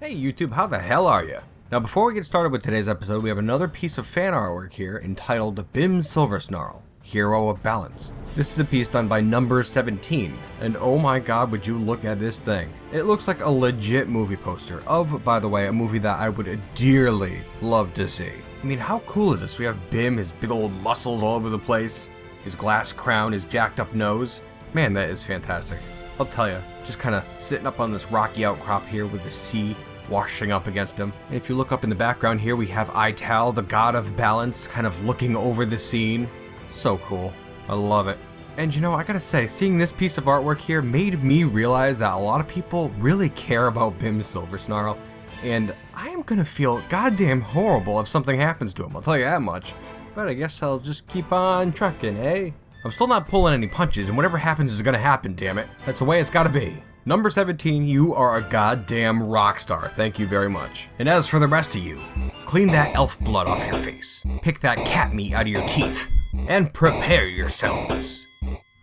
Hey YouTube, how the hell are you? Now before we get started with today's episode, we have another piece of fan artwork here entitled Bim Silversnarl, Hero of Balance. This is a piece done by Number 17, and oh my god, would you look at this thing. It looks like a legit movie poster of, by the way, a movie that I would dearly love to see. I mean, how cool is this? We have Bim, his big old muscles all over the place, his glass crown, his jacked up nose. Man, that is fantastic. I'll tell you, just kind of sitting up on this rocky outcrop here with the sea washing up against him. And if you look up in the background here, we have Ital, the god of balance, kind of looking over the scene. So cool. I love it. And you know, I gotta say, seeing this piece of artwork here made me realize that a lot of people really care about Bim Silversnarl, and I am gonna feel goddamn horrible if something happens to him, I'll tell you that much. But I guess I'll just keep on trucking, eh? I'm still not pulling any punches, and whatever happens is gonna happen, damn it. That's the way it's gotta be. Number 17, you are a goddamn rock star. Thank you very much. And as for the rest of you, clean that elf blood off your face, pick that cat meat out of your teeth, and prepare yourselves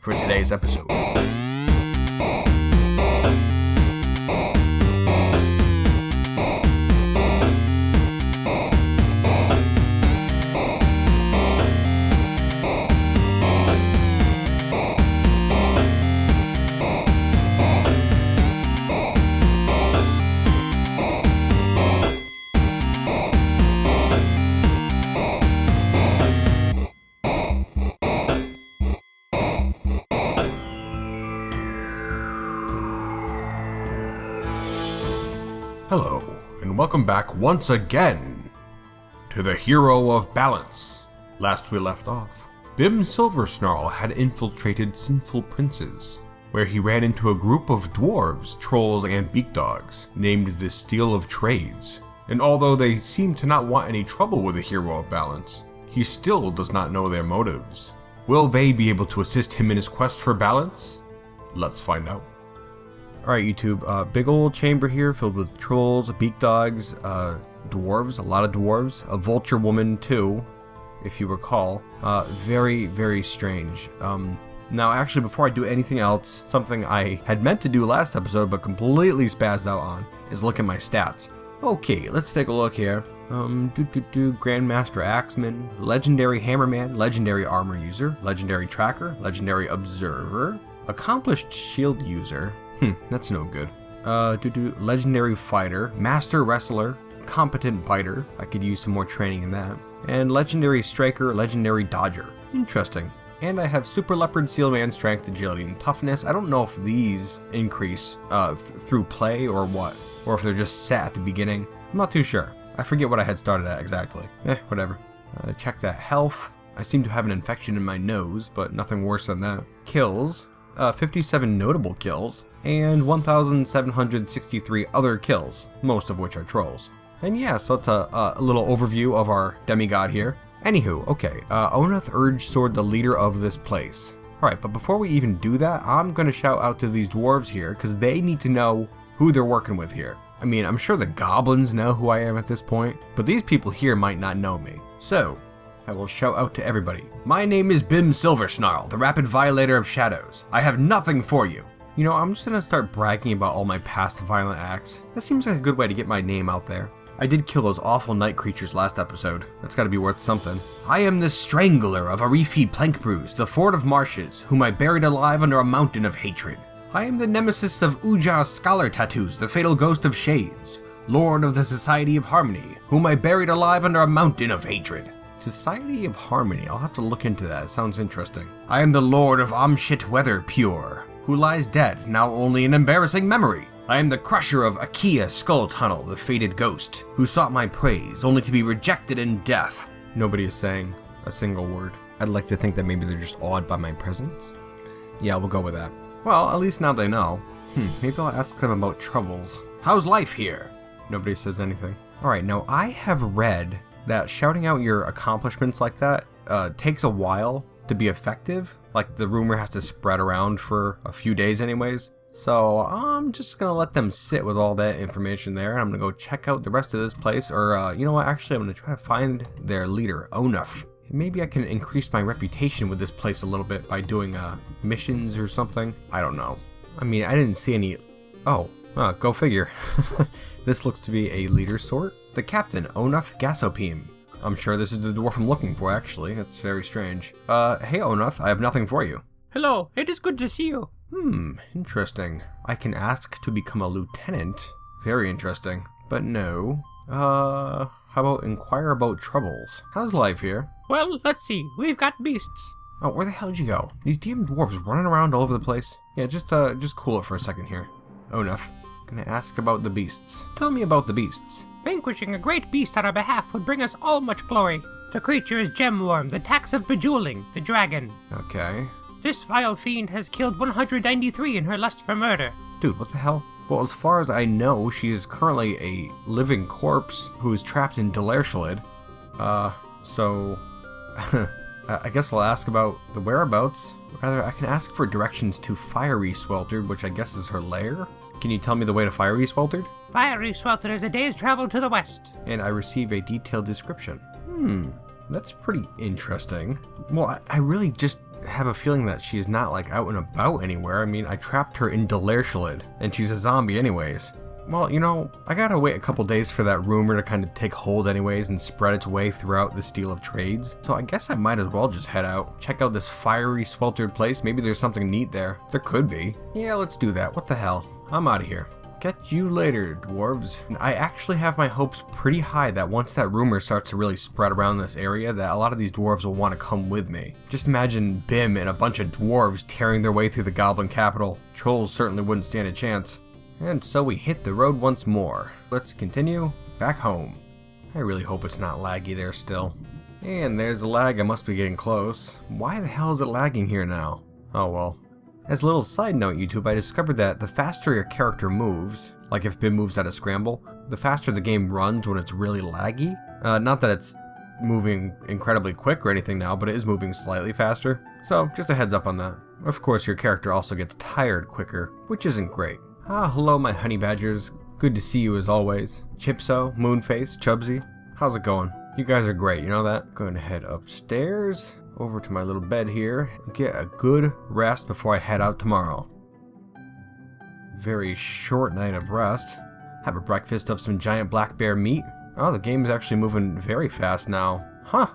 for today's episode. Hello, and welcome back once again to the Hero of Balance. Last we left off, Bim Silversnarl had infiltrated Sinful Princes, where he ran into a group of dwarves, trolls, and beak dogs, named the Steel of Trades. And although they seem to not want any trouble with the Hero of Balance, he still does not know their motives. Will they be able to assist him in his quest for balance? Let's find out. Alright YouTube, big old chamber here filled with trolls, beak dogs, dwarves, a lot of dwarves, a vulture woman too, if you recall. Very, very strange. Now actually before I do anything else, something I had meant to do last episode but completely spazzed out on, is look at my stats. Okay, let's take a look here. Grandmaster Axeman, Legendary Hammerman, Legendary Armor User, Legendary Tracker, Legendary Observer, Accomplished Shield User, that's no good. Legendary Fighter, Master Wrestler, Competent Biter, I could use some more training in that, and Legendary Striker, Legendary Dodger. Interesting. And I have Super Leopard, Sealman, Strength, Agility, and Toughness. I don't know if these increase through play or what, or if they're just set at the beginning. I'm not too sure. I forget what I had started at exactly. Whatever. Check that health. I seem to have an infection in my nose, but nothing worse than that. Kills. 57 notable kills, and 1,763 other kills, most of which are trolls. And yeah, so it's a little overview of our demigod here. Anywho, okay, Onath Urge Sword, the leader of this place. Alright, but before we even do that, I'm gonna shout out to these dwarves here, because they need to know who they're working with here. I mean, I'm sure the goblins know who I am at this point, but these people here might not know me. So, I will shout out to everybody. My name is Bim Silversnarl, the Rapid Violator of Shadows. I have nothing for you. You know, I'm just gonna start bragging about all my past violent acts. That seems like a good way to get my name out there. I did kill those awful night creatures last episode. That's gotta be worth something. I am the Strangler of Arifi Plankbruise, the Ford of Marshes, whom I buried alive under a mountain of hatred. I am the nemesis of Uja's Scholar Tattoos, the Fatal Ghost of Shades, Lord of the Society of Harmony, whom I buried alive under a mountain of hatred. Society of Harmony, I'll have to look into that, it sounds interesting. I am the Lord of Amshit Weather Pure, who lies dead, now only an embarrassing memory. I am the Crusher of Akia Skull Tunnel, the fated ghost, who sought my praise, only to be rejected in death. Nobody is saying a single word. I'd like to think that maybe they're just awed by my presence. Yeah, we'll go with that. Well, at least now they know. Maybe I'll ask them about troubles. How's life here? Nobody says anything. Alright, now I have read that shouting out your accomplishments like that takes a while to be effective. Like, the rumor has to spread around for a few days anyways. So I'm just gonna let them sit with all that information there, and I'm gonna go check out the rest of this place, or you know what, actually I'm gonna try to find their leader, Onath. Maybe I can increase my reputation with this place a little bit by doing missions or something. I don't know. I mean, I didn't see any... Oh, Go figure. This looks to be a leader sort. The captain, Onuth Gasopim. I'm sure this is the dwarf I'm looking for, actually. That's very strange. Hey Onuth, I have nothing for you. Hello, it is good to see you. Interesting. I can ask to become a lieutenant. Very interesting. But no. How about inquire about troubles? How's life here? Well, let's see. We've got beasts. Oh, where the hell did you go? These damn dwarves running around all over the place. Yeah, just cool it for a second here. Onuth, gonna ask about the beasts. Tell me about the beasts. Vanquishing a great beast on our behalf would bring us all much glory. The creature is Gemworm, the tax of bejeweling, the dragon. Okay. This vile fiend has killed 193 in her lust for murder. Dude, what the hell? Well, as far as I know, she is currently a living corpse who is trapped in Delerschlid. So... I guess I'll ask about the whereabouts. Rather, I can ask for directions to Fiery Sweltered, which I guess is her lair. Can you tell me the way to Fiery Sweltered? Fiery Sweltered is a day's travel to the west. And I receive a detailed description. That's pretty interesting. Well, I really just have a feeling that she's not like out and about anywhere. I mean, I trapped her in Delerschlid, and she's a zombie anyways. Well, you know, I gotta wait a couple days for that rumor to kind of take hold anyways and spread its way throughout the Steel of Trades. So I guess I might as well just head out. Check out this Fiery Sweltered place. Maybe there's something neat there. There could be. Yeah, let's do that. What the hell? I'm out of here. Catch you later, dwarves. I actually have my hopes pretty high that once that rumor starts to really spread around this area, that a lot of these dwarves will want to come with me. Just imagine Bim and a bunch of dwarves tearing their way through the goblin capital. Trolls certainly wouldn't stand a chance. And so we hit the road once more. Let's continue back home. I really hope it's not laggy there still. And there's a lag, I must be getting close. Why the hell is it lagging here now? Oh well. As a little side note, YouTube, I discovered that the faster your character moves, like if Bim moves at a scramble, the faster the game runs when it's really laggy. Not that it's moving incredibly quick or anything now, but it is moving slightly faster. So just a heads up on that. Of course, your character also gets tired quicker, which isn't great. Hello my honey badgers. Good to see you as always. Chipso, Moonface, Chubsy. How's it going? You guys are great, you know that? Going to head upstairs, over to my little bed here, and get a good rest before I head out tomorrow. Very short night of rest. Have a breakfast of some giant black bear meat. Oh, the game is actually moving very fast now. Huh.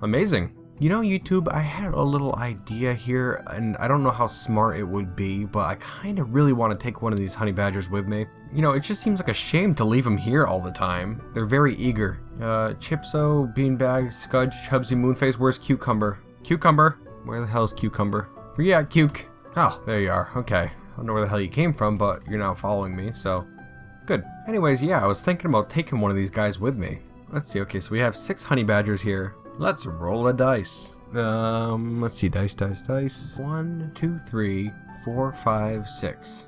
Amazing. You know, YouTube, I had a little idea here, and I don't know how smart it would be, but I kind of really want to take one of these honey badgers with me. You know, it just seems like a shame to leave them here all the time. They're very eager. Chipso, Beanbag, Scudge, Chubsy, Moonface, where's Cucumber? Cucumber? Where the hell is Cucumber? Where you at, Cuke? Oh, there you are. Okay. I don't know where the hell you came from, but you're now following me, so... Good. Anyways, yeah, I was thinking about taking one of these guys with me. Let's see, okay, so we have 6 honey badgers here. Let's roll a dice. Let's see, dice. 1, 2, 3, 4, 5, 6.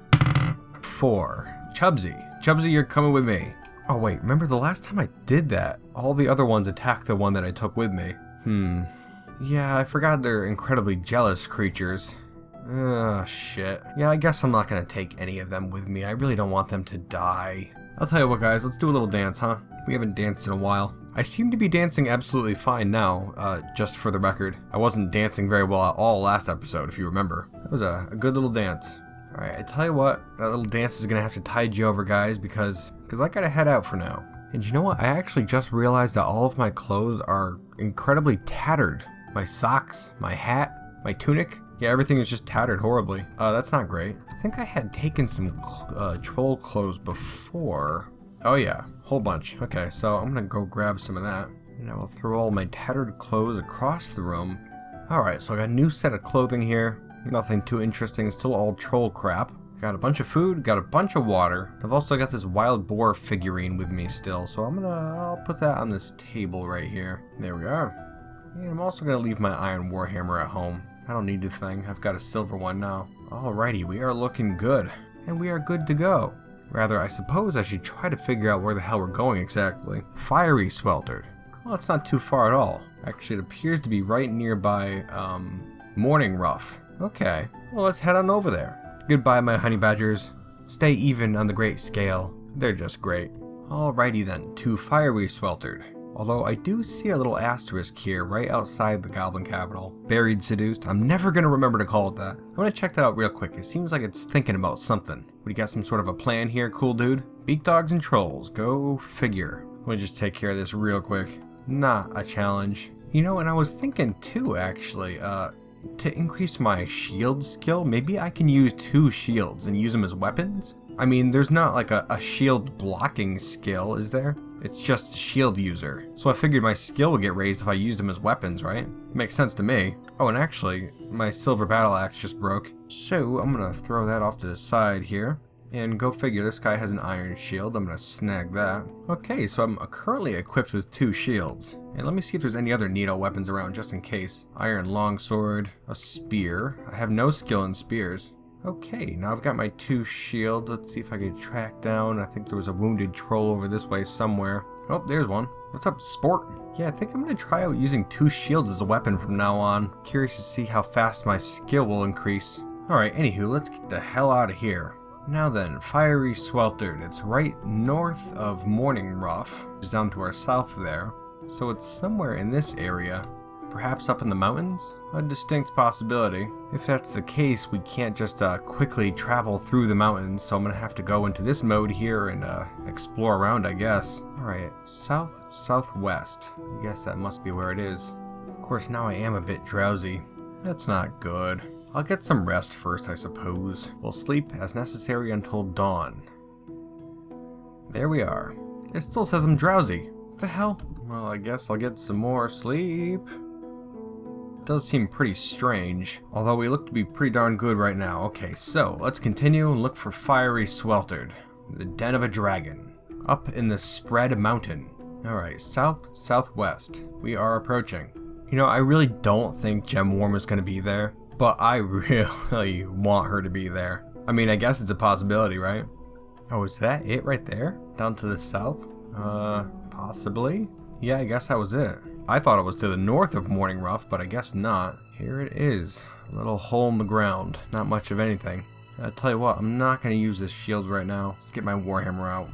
4. Chubsy, you're coming with me. Oh wait, remember the last time I did that, all the other ones attacked the one that I took with me. Yeah, I forgot they're incredibly jealous creatures. Shit. Yeah, I guess I'm not gonna take any of them with me. I really don't want them to die. I'll tell you what, guys, let's do a little dance, huh? We haven't danced in a while. I seem to be dancing absolutely fine now, just for the record. I wasn't dancing very well at all last episode, if you remember. It was a good little dance. Alright, I tell you what, that little dance is gonna have to tide you over, guys, because I gotta head out for now. And you know what? I actually just realized that all of my clothes are incredibly tattered. My socks, my hat, my tunic. Yeah, everything is just tattered horribly. That's not great. I think I had taken some troll clothes before. Oh yeah, whole bunch. Okay, so I'm gonna go grab some of that. And I will throw all my tattered clothes across the room. Alright, so I got a new set of clothing here. Nothing too interesting, still all troll crap. Got a bunch of food, got a bunch of water. I've also got this wild boar figurine with me still, so I'll put that on this table right here. There we are. And I'm also gonna leave my iron warhammer at home. I don't need the thing, I've got a silver one now. Alrighty, we are looking good. And we are good to go. Rather, I suppose I should try to figure out where the hell we're going exactly. Fiery Sweltered. Well, it's not too far at all. Actually, it appears to be right nearby, Morning Rough. Okay, well let's head on over there. Goodbye, my honey badgers. Stay even on the great scale. They're just great. Alrighty then, to Fiery Sweltered. Although I do see a little asterisk here right outside the goblin capital. Buried Seduced. I'm never gonna remember to call it that. I'm gonna check that out real quick. It seems like it's thinking about something. We got some sort of a plan here, cool dude? Beak dogs and trolls. Go figure. Let me just take care of this real quick. Not a challenge. You know, and I was thinking too, actually, to increase my shield skill, maybe I can use 2 shields and use them as weapons? I mean, there's not like a shield blocking skill, is there? It's just shield user. So I figured my skill would get raised if I used them as weapons, right? Makes sense to me. Oh, and actually, my silver battle axe just broke. So I'm gonna throw that off to the side here. And go figure, this guy has an iron shield. I'm gonna snag that. Okay, so I'm currently equipped with 2 shields. And let me see if there's any other neato weapons around just in case. Iron longsword, a spear. I have no skill in spears. Okay, now I've got my 2 shields. Let's see if I can track down. I think there was a wounded troll over this way somewhere. Oh, there's one. What's up, sport? Yeah, I think I'm gonna try out using 2 shields as a weapon from now on. Curious to see how fast my skill will increase. Alright, anywho, let's get the hell out of here. Now then, Fiery Sweltered. It's right north of Morning Rough. It's down to our south there. So it's somewhere in this area. Perhaps up in the mountains? A distinct possibility. If that's the case, we can't just quickly travel through the mountains, so I'm gonna have to go into this mode here and explore around, I guess. Alright, southwest. I guess that must be where it is. Of course, now I am a bit drowsy. That's not good. I'll get some rest first, I suppose. We'll sleep as necessary until dawn. There we are. It still says I'm drowsy. What the hell? Well, I guess I'll get some more sleep. It does seem pretty strange, although we look to be pretty darn good right now. Okay, so let's continue and look for Fiery Sweltered, the den of a dragon, up in the Spread Mountain. Alright, southwest. We are approaching. You know, I really don't think Gemworm is going to be there. But I really want her to be there. I mean, I guess it's a possibility, right? Oh, is that it right there? Down to the south? Possibly? Yeah, I guess that was it. I thought it was to the north of Morning Rough, but I guess not. Here it is. A little hole in the ground. Not much of anything. I'll tell you what, I'm not going to use this shield right now. Let's get my Warhammer out.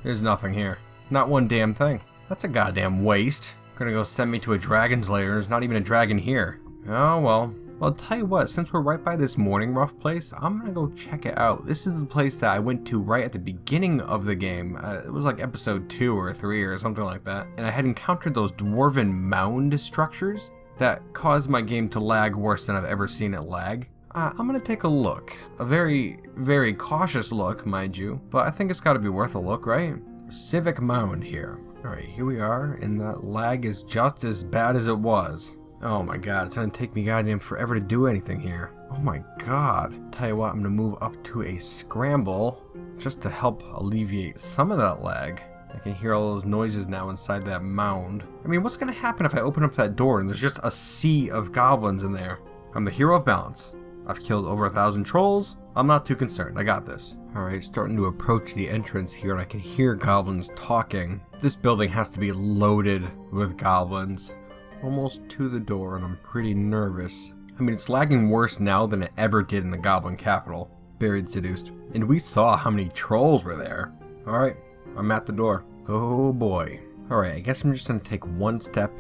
There's nothing here. Not one damn thing. That's a goddamn waste. Gonna go send me to a dragon's lair. There's not even a dragon here. Oh well. Well, I'll tell you what, since we're right by this Morning Rough place, I'm gonna go check it out. This is the place that I went to right at the beginning of the game. It was like episode 2 or 3 or something like that. And I had encountered those dwarven mound structures that caused my game to lag worse than I've ever seen it lag. I'm gonna take a look. A very, very cautious look, mind you. But I think it's gotta be worth a look, right? Civic Mound here. Alright, here we are, and that lag is just as bad as it was. Oh my god, it's gonna take me goddamn forever to do anything here. Oh my god. Tell you what, I'm gonna move up to a scramble, just to help alleviate some of that lag. I can hear all those noises now inside that mound. I mean, what's gonna happen if I open up that door and there's just a sea of goblins in there? I'm the hero of balance. I've killed over 1,000 trolls. I'm not too concerned. I got this. Alright, starting to approach the entrance here and I can hear goblins talking. This building has to be loaded with goblins. Almost to the door and I'm pretty nervous. I mean, it's lagging worse now than it ever did in the goblin capital. Buried Seduced. And we saw how many trolls were there. Alright, I'm at the door. Oh boy. Alright, I guess I'm just gonna take one step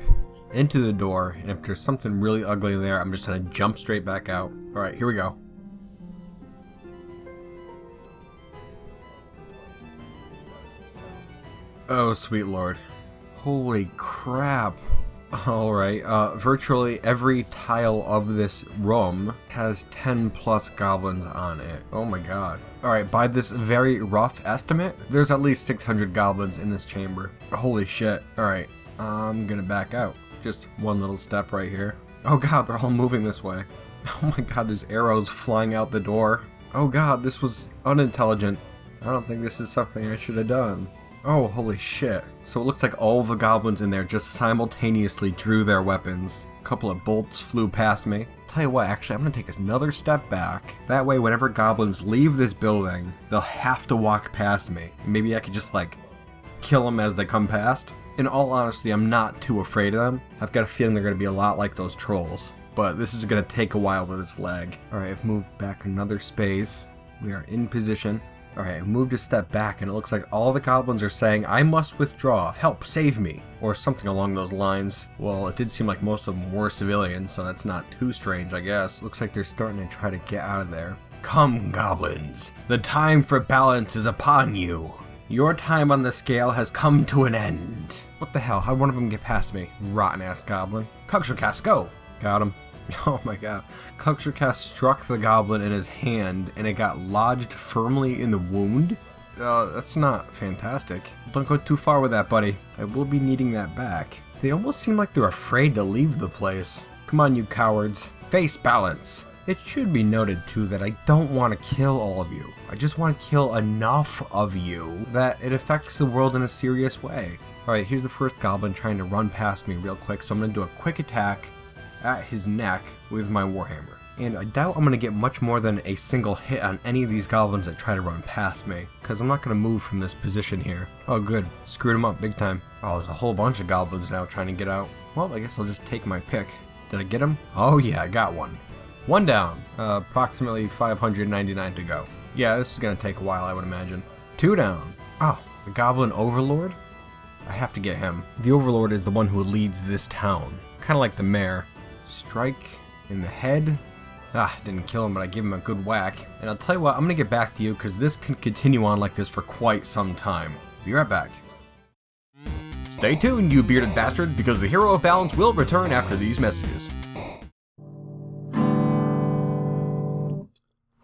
into the door, and if there's something really ugly there, I'm just gonna jump straight back out. Alright, here we go. Oh, sweet lord. Holy crap. Alright, virtually every tile of this room has 10 plus goblins on it. Oh my god. Alright, by this very rough estimate, there's at least 600 goblins in this chamber. Holy shit. Alright, I'm gonna back out. Just one little step right here. Oh god, they're all moving this way. Oh my god, there's arrows flying out the door. Oh god, this was unintelligent. I don't think this is something I should have done. Oh, holy shit. So it looks like all the goblins in there just simultaneously drew their weapons. A couple of bolts flew past me. Tell you what, actually, I'm gonna take another step back. That way, whenever goblins leave this building, they'll have to walk past me. Maybe I could just, like, kill them as they come past. In all honesty, I'm not too afraid of them. I've got a feeling they're gonna be a lot like those trolls. But this is gonna take a while with this lag. Alright, I've moved back another space. We are in position. Alright, I moved a step back and it looks like all the goblins are saying, I must withdraw, help, save me, or something along those lines. Well, it did seem like most of them were civilians, so that's not too strange, I guess. Looks like they're starting to try to get out of there. Come, goblins, the time for balance is upon you. Your time on the scale has come to an end. What the hell, how'd one of them get past me? Rotten ass goblin. Kruggsmash, go! Got him. Oh my god. Kruggsmash struck the goblin in his hand and it got lodged firmly in the wound? That's not fantastic. Don't go too far with that, buddy. I will be needing that back. They almost seem like they're afraid to leave the place. Come on, you cowards. Face balance. It should be noted too that I don't want to kill all of you. I just want to kill enough of you that it affects the world in a serious way. Alright, here's the first goblin trying to run past me real quick, so I'm going to do a quick attack at his neck with my warhammer. And I doubt I'm going to get much more than a single hit on any of these goblins that try to run past me, because I'm not going to move from this position here. Oh good, screwed him up big time. Oh, there's a whole bunch of goblins now trying to get out. Well, I guess I'll just take my pick. Did I get him? Oh yeah, I got one. One down, approximately 599 to go. Yeah, this is going to take a while, I would imagine. Two down. Oh, the goblin overlord? I have to get him. The overlord is the one who leads this town. Kind of like the mayor. Strike in the head. Ah, didn't kill him, but I gave him a good whack. And I'll tell you what, I'm going to get back to you because this can continue on like this for quite some time. Be right back. Stay tuned, you bearded bastards, because the Hero of Balance will return after these messages.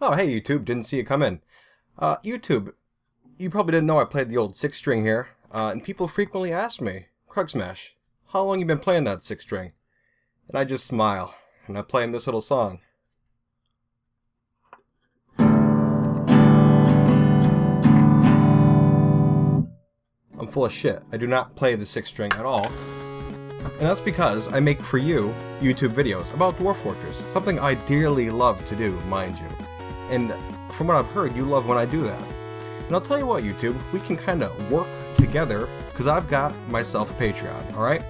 Oh, hey YouTube, didn't see you come in. YouTube, you probably didn't know I played the old 6-string here, and people frequently ask me, Kruggsmash, how long you been playing that 6-string? And I just smile, and I play him this little song. I'm full of shit. I do not play the 6-string at all. And that's because I make for you YouTube videos about Dwarf Fortress, something I dearly love to do, mind you. And from what I've heard, you love when I do that. And I'll tell you what, YouTube, we can kind of work together, because I've got myself a Patreon, alright?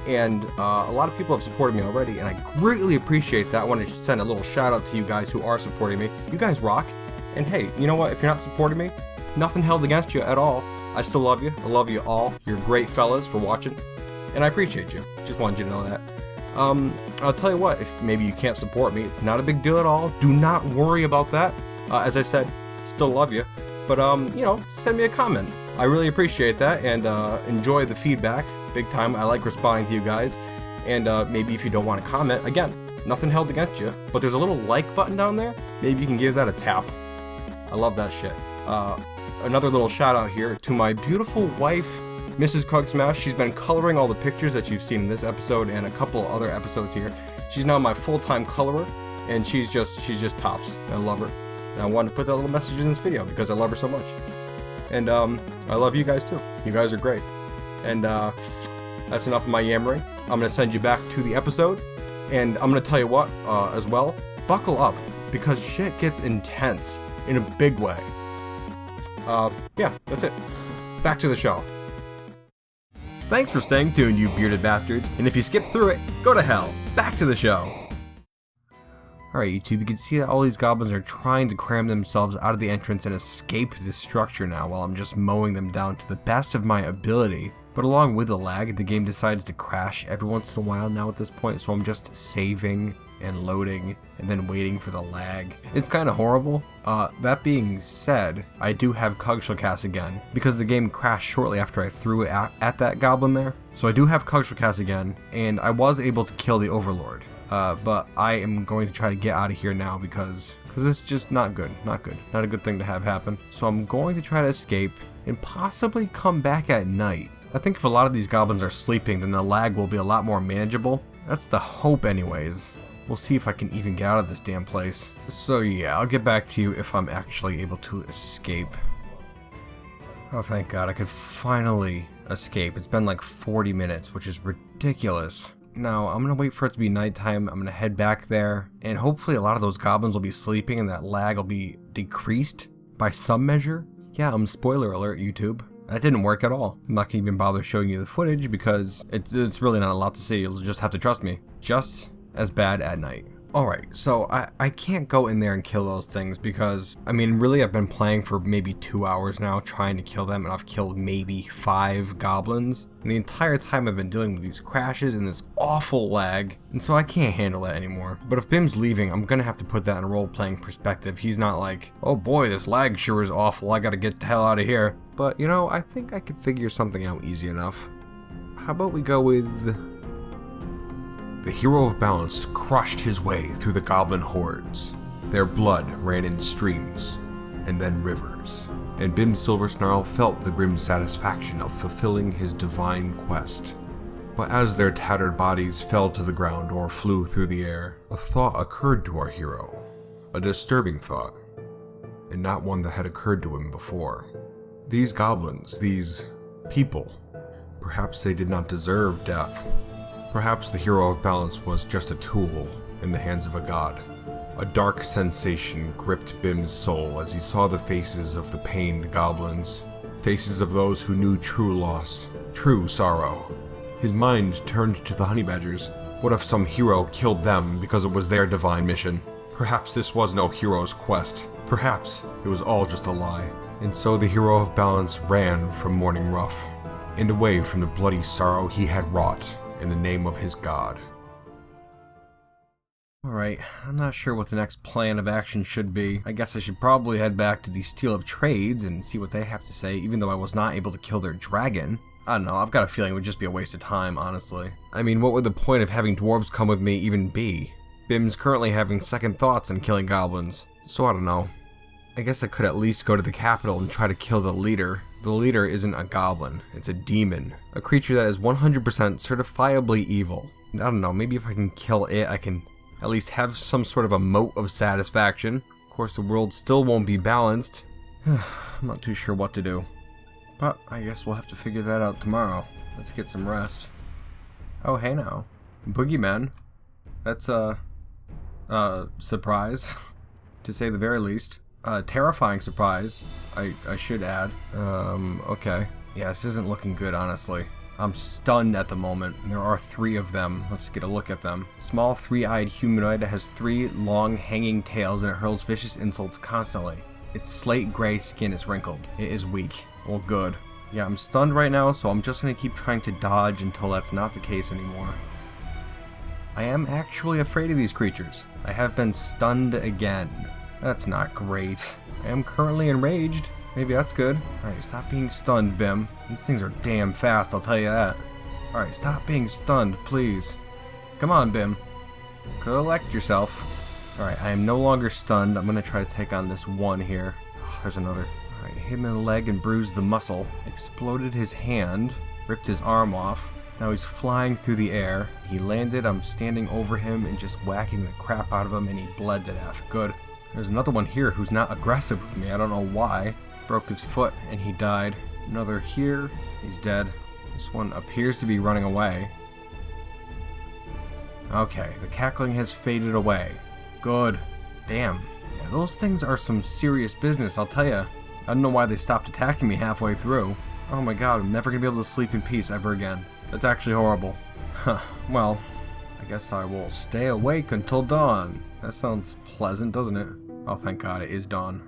And a lot of people have supported me already, and I greatly appreciate that. I want to send a little shout out to you guys who are supporting me. You guys rock. And hey, you know what? If you're not supporting me, nothing held against you at all. I still love you. I love you all. You're great fellas for watching. And I appreciate you. Just wanted you to know that. I'll tell you what, if maybe you can't support me, it's not a big deal at all. Do not worry about that. As I said, still love you. But, you know, send me a comment. I really appreciate that, and enjoy the feedback. Big time. I like responding to you guys. And maybe if you don't want to comment, again, nothing held against you. But there's a little like button down there. Maybe you can give that a tap. I love that shit. Another little shout out here to my beautiful wife, Mrs. Kruggsmash. She's been coloring all the pictures that you've seen in this episode and a couple other episodes here. She's now my full-time colorer, and she's just tops. I love her. And I wanted to put that little message in this video because I love her so much. And I love you guys too. You guys are great. And that's enough of my yammering. I'm gonna send you back to the episode, and I'm gonna tell you what as well. Buckle up, because shit gets intense in a big way. Yeah, that's it. Back to the show. Thanks for staying tuned, you bearded bastards, and if you skip through it, go to hell. Back to the show. Alright YouTube, you can see that all these goblins are trying to cram themselves out of the entrance and escape this structure now while I'm just mowing them down to the best of my ability. But along with the lag, the game decides to crash every once in a while now at this point, so I'm just saving and loading and then waiting for the lag. It's kind of horrible. That being said, I do have Kruggsmash again because the game crashed shortly after I threw it at that goblin there. So I do have Kruggsmash again, and I was able to kill the Overlord. But I am going to try to get out of here now because it's just not good. Not a good thing to have happen. So I'm going to try to escape and possibly come back at night. I think if a lot of these goblins are sleeping, then the lag will be a lot more manageable. That's the hope anyways. We'll see if I can even get out of this damn place. So yeah, I'll get back to you if I'm actually able to escape. Oh thank God, I could finally escape. It's been like 40 minutes, which is ridiculous. Now, I'm gonna wait for it to be nighttime. I'm gonna head back there, and hopefully a lot of those goblins will be sleeping and that lag will be decreased by some measure. Yeah, spoiler alert, YouTube. That didn't work at all. I'm not gonna even bother showing you the footage because it's really not a lot to see. You'll just have to trust me. Just as bad at night. Alright, so I can't go in there and kill those things because, I mean, really I've been playing for maybe 2 hours now trying to kill them, and I've killed maybe 5 goblins. And the entire time I've been dealing with these crashes and this awful lag, and so I can't handle that anymore. But if Bim's leaving, I'm gonna have to put that in a role-playing perspective. He's not like, oh boy, this lag sure is awful, I gotta get the hell out of here. But, you know, I think I could figure something out easy enough. How about we go with... The hero of balance crushed his way through the goblin hordes. Their blood ran in streams, and then rivers, and Bim Silversnarl felt the grim satisfaction of fulfilling his divine quest. But as their tattered bodies fell to the ground or flew through the air, a thought occurred to our hero. A disturbing thought, and not one that had occurred to him before. These goblins, these people, perhaps they did not deserve death. Perhaps the hero of balance was just a tool in the hands of a god. A dark sensation gripped Bim's soul as he saw the faces of the pained goblins, faces of those who knew true loss, true sorrow. His mind turned to the honey badgers. What if some hero killed them because it was their divine mission? Perhaps this was no hero's quest. Perhaps it was all just a lie. And so the hero of balance ran from Morning Rough, and away from the bloody sorrow he had wrought in the name of his god. Alright, I'm not sure what the next plan of action should be. I guess I should probably head back to the Steel of Trades and see what they have to say, even though I was not able to kill their dragon. I don't know, I've got a feeling it would just be a waste of time, honestly. I mean, what would the point of having dwarves come with me even be? Bim's currently having second thoughts on killing goblins, so I don't know. I guess I could at least go to the capital and try to kill the leader. The leader isn't a goblin, it's a demon. A creature that is 100% certifiably evil. I don't know, maybe if I can kill it, I can at least have some sort of a mote of satisfaction. Of course, the world still won't be balanced. I'm not too sure what to do. But I guess we'll have to figure that out tomorrow. Let's get some rest. Oh, hey now. Boogeyman. That's a surprise, to say the very least. Terrifying surprise, I should add. Okay. Yeah, this isn't looking good, honestly. I'm stunned at the moment. There are 3 of them. Let's get a look at them. Small 3-eyed humanoid that has 3 long hanging tails and it hurls vicious insults constantly. Its slate gray skin is wrinkled. It is weak. Well, good. Yeah, I'm stunned right now, so I'm just gonna keep trying to dodge until that's not the case anymore. I am actually afraid of these creatures. I have been stunned again. That's not great. I am currently enraged. Maybe that's good. Alright, stop being stunned, Bim. These things are damn fast, I'll tell you that. Alright, stop being stunned, please. Come on, Bim. Collect yourself. Alright, I am no longer stunned. I'm gonna try to take on this one here. Oh, there's another. Alright, hit him in the leg and bruised the muscle. Exploded his hand. Ripped his arm off. Now he's flying through the air. He landed, I'm standing over him and just whacking the crap out of him, and he bled to death. Good. There's another one here who's not aggressive with me. I don't know why. Broke his foot and he died. Another here. He's dead. This one appears to be running away. Okay, the cackling has faded away. Good. Damn. Yeah, those things are some serious business, I'll tell you. I don't know why they stopped attacking me halfway through. Oh my god, I'm never gonna be able to sleep in peace ever again. That's actually horrible. Huh, well, I guess I will stay awake until dawn. That sounds pleasant, doesn't it? Oh, thank God, it is dawn.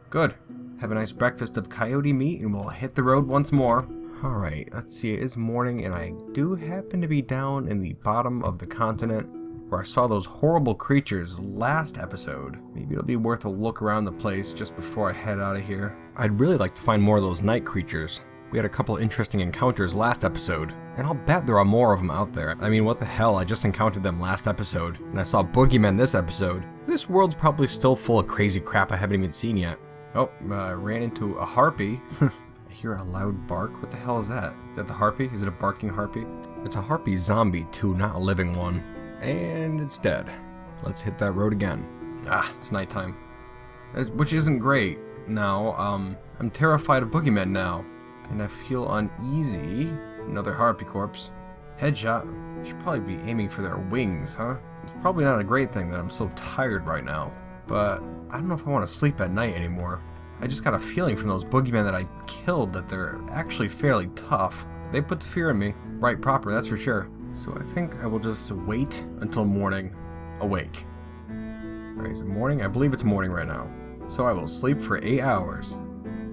Good. Have a nice breakfast of coyote meat and we'll hit the road once more. Alright, let's see, it is morning and I do happen to be down in the bottom of the continent where I saw those horrible creatures last episode. Maybe it'll be worth a look around the place just before I head out of here. I'd really like to find more of those night creatures. We had a couple interesting encounters last episode, and I'll bet there are more of them out there. I mean, what the hell, I just encountered them last episode, and I saw Boogeyman this episode. This world's probably still full of crazy crap I haven't even seen yet. Oh, I ran into a harpy. I hear a loud bark. What the hell is that? Is that the harpy? Is it a barking harpy? It's a harpy zombie too, not a living one. And it's dead. Let's hit that road again. Ah, it's nighttime. Which isn't great. Now, I'm terrified of Boogeymen now. And I feel uneasy. Another harpy corpse. Headshot. I should probably be aiming for their wings, huh? It's probably not a great thing that I'm so tired right now. But I don't know if I want to sleep at night anymore. I just got a feeling from those boogeymen that I killed that they're actually fairly tough. They put the fear in me. Right proper, that's for sure. So I think I will just wait until morning, awake. Alright, is it morning? I believe it's morning right now. So I will sleep for 8 hours.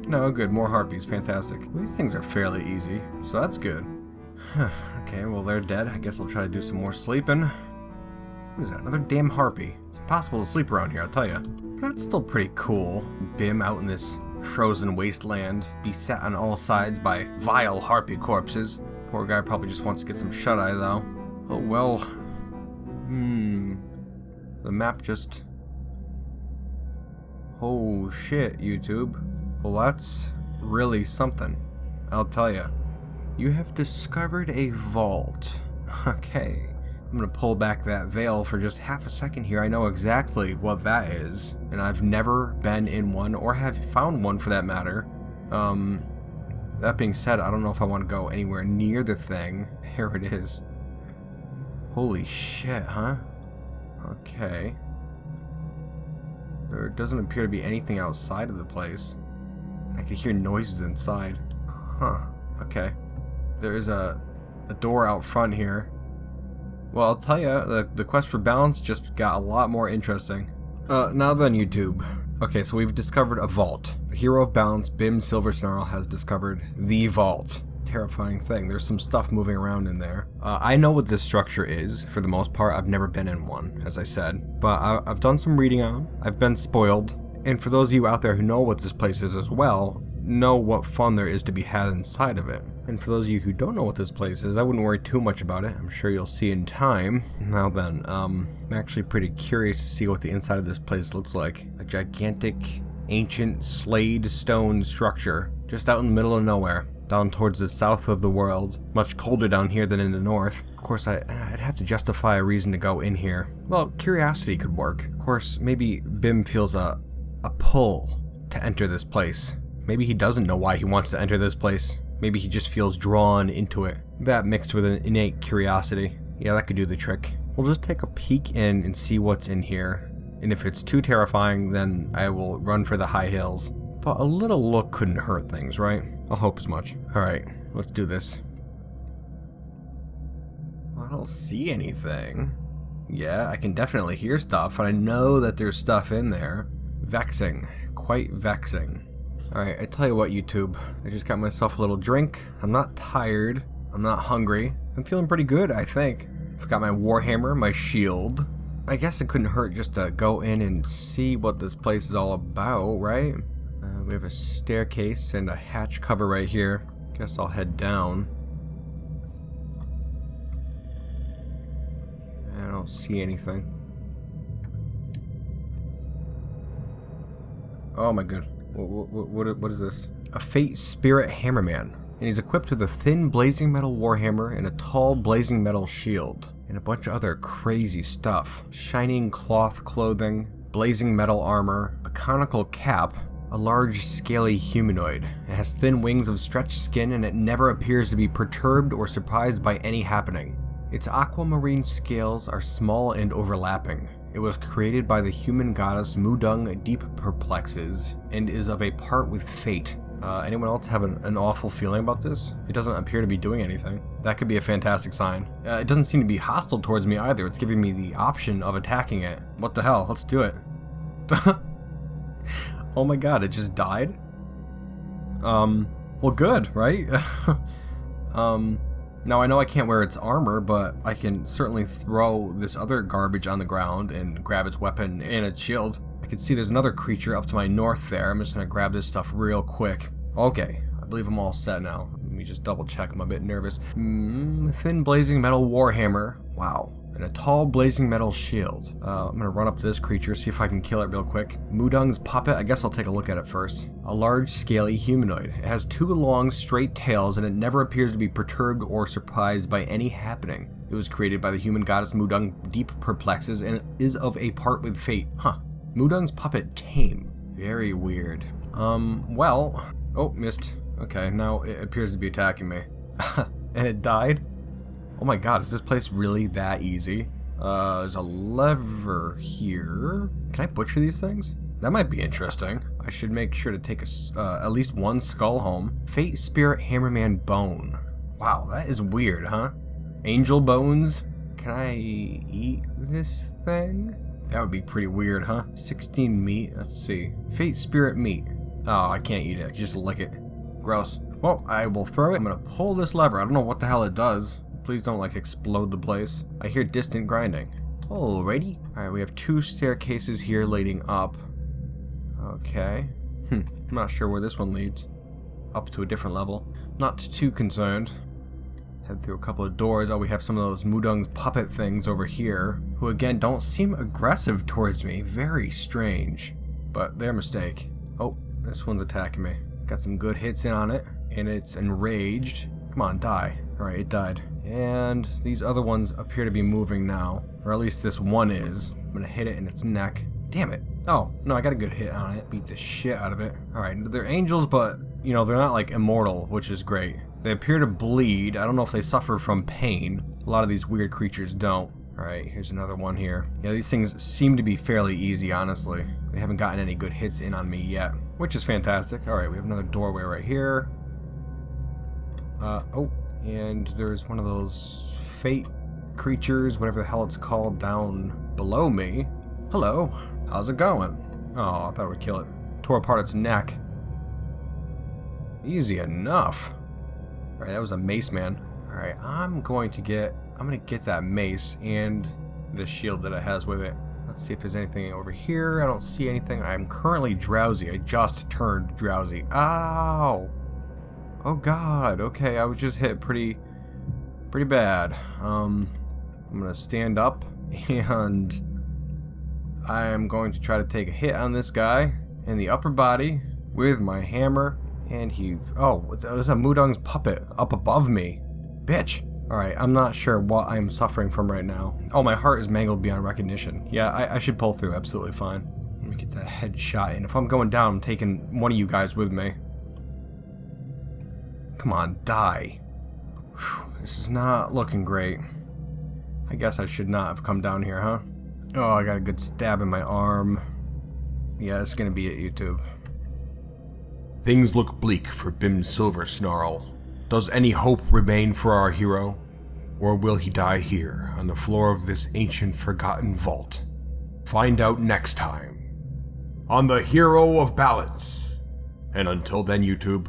No, good, more harpies, fantastic. These things are fairly easy, so that's good. Okay, well they're dead. I guess I'll try to do some more sleeping. What is that, another damn harpy? It's impossible to sleep around here, I'll tell you. But that's still pretty cool. Bim out in this frozen wasteland, beset on all sides by vile harpy corpses. Poor guy probably just wants to get some shut-eye though. Oh well. The map just... Oh shit, YouTube. Well, that's really something. I'll tell you. You have discovered a vault. Okay. I'm gonna pull back that veil for just half a second here. I know exactly what that is, and I've never been in one, or have found one for that matter. That being said, I don't know if I want to go anywhere near the thing. Here it is. Holy shit, huh? Okay. There doesn't appear to be anything outside of the place. I can hear noises inside. Huh. Okay. There is a door out front here. Well, I'll tell you, the quest for balance just got a lot more interesting. Now then, YouTube. Okay, so we've discovered a vault. The hero of balance, Bim Silversnarl, has discovered the vault. Terrifying thing. There's some stuff moving around in there. I know what this structure is. For the most part, I've never been in one, as I said. But I've done some reading on. I've been spoiled. And for those of you out there who know what this place is as well, know what fun there is to be had inside of it. And for those of you who don't know what this place is, I wouldn't worry too much about it. I'm sure you'll see in time. Now then, I'm actually pretty curious to see what the inside of this place looks like. A gigantic, ancient, slayed stone structure, just out in the middle of nowhere, down towards the south of the world. Much colder down here than in the north. Of course, I'd have to justify a reason to go in here. Well, curiosity could work. Of course, maybe Bim feels a pull to enter this place. Maybe he doesn't know why he wants to enter this place. Maybe he just feels drawn into it. That mixed with an innate curiosity. Yeah, that could do the trick. We'll just take a peek in and see what's in here. And if it's too terrifying, then I will run for the high hills. But a little look couldn't hurt things, right? I'll hope as much. Alright, let's do this. I don't see anything. Yeah, I can definitely hear stuff, and I know that there's stuff in there. Vexing. Quite vexing. Alright, I tell you what, YouTube. I just got myself a little drink. I'm not tired. I'm not hungry. I'm feeling pretty good, I think. I've got my warhammer, my shield. I guess it couldn't hurt just to go in and see what this place is all about, right? We have a staircase and a hatch cover right here. Guess I'll head down. I don't see anything. Oh my god. What is this? A Fate Spirit Hammerman. And he's equipped with a thin blazing metal warhammer and a tall blazing metal shield. And a bunch of other crazy stuff. Shining cloth clothing, blazing metal armor, a conical cap, a large scaly humanoid. It has thin wings of stretched skin and it never appears to be perturbed or surprised by any happening. Its aquamarine scales are small and overlapping. It was created by the human goddess Mudung Deep Perplexes and is of a part with fate. Anyone else have an awful feeling about this? It doesn't appear to be doing anything. That could be a fantastic sign. It doesn't seem to be hostile towards me either. It's giving me the option of attacking it. What the hell? Let's do it. Oh my god, it just died? Well good, right? Now I know I can't wear its armor, but I can certainly throw this other garbage on the ground and grab its weapon and its shield. I can see there's another creature up to my north there. I'm just gonna grab this stuff real quick. Okay, I believe I'm all set now. Let me just double check, I'm a bit nervous. Thin blazing metal warhammer. Wow. And a tall blazing metal shield. I'm gonna run up to this creature, see if I can kill it real quick. Mudung's puppet, I guess I'll take a look at it first. A large, scaly humanoid. It has two long, straight tails, and it never appears to be perturbed or surprised by any happening. It was created by the human goddess Mudung Deep Perplexes, and is of a part with fate. Huh. Mudung's puppet tame. Very weird. Well... Oh, missed. Okay, now it appears to be attacking me. And it died? Oh my god, is this place really that easy? There's a lever here. Can I butcher these things? That might be interesting. I should make sure to take at least one skull home. Fate Spirit Hammerman Bone. Wow, that is weird, huh? Angel bones? Can I eat this thing? That would be pretty weird, huh? 16 meat. Let's see. Fate Spirit meat. Oh, I can't eat it. I can just lick it. Gross. Well, I will throw it. I'm gonna pull this lever. I don't know what the hell it does. Please don't, like, explode the place. I hear distant grinding. Alrighty. Alright, we have 2 staircases here leading up. Okay. I'm not sure where this one leads. Up to a different level. Not too concerned. Head through a couple of doors. Oh, we have some of those Mudung's puppet things over here, who again don't seem aggressive towards me. Very strange. But their mistake. Oh, this one's attacking me. Got some good hits in on it, and it's enraged. Come on, die. Alright, it died. And these other ones appear to be moving now. Or at least this one is. I'm gonna hit it in its neck. Damn it. Oh, no, I got a good hit on it. Beat the shit out of it. Alright, they're angels, but, you know, they're not, like, immortal, which is great. They appear to bleed. I don't know if they suffer from pain. A lot of these weird creatures don't. Alright, here's another one here. Yeah, these things seem to be fairly easy, honestly. They haven't gotten any good hits in on me yet, which is fantastic. Alright, we have another doorway right here. Oh, and there's one of those fate creatures, whatever the hell it's called, down below me. Hello, how's it going? Oh, I thought it would kill it. Tore apart its neck. Easy enough. Alright, that was a mace man. Alright, I'm gonna get that mace and the shield that it has with it. Let's see if there's anything over here. I don't see anything. I'm currently drowsy. I just turned drowsy. Ow! Oh god, okay, I was just hit pretty bad. I'm gonna stand up and I am going to try to take a hit on this guy in the upper body with my hammer and heave. Oh, it's a Mudung's puppet up above me. Bitch. Alright, I'm not sure what I'm suffering from right now. Oh, my heart is mangled beyond recognition. Yeah, I should pull through absolutely fine. Let me get that headshot in. If I'm going down, I'm taking one of you guys with me. Come on, die. Whew, this is not looking great. I guess I should not have come down here, huh? Oh, I got a good stab in my arm. Yeah, it's gonna be it, YouTube. Things look bleak for Bim Silversnarl. Does any hope remain for our hero? Or will he die here, on the floor of this ancient forgotten vault? Find out next time on the Hero of Balance. And until then, YouTube,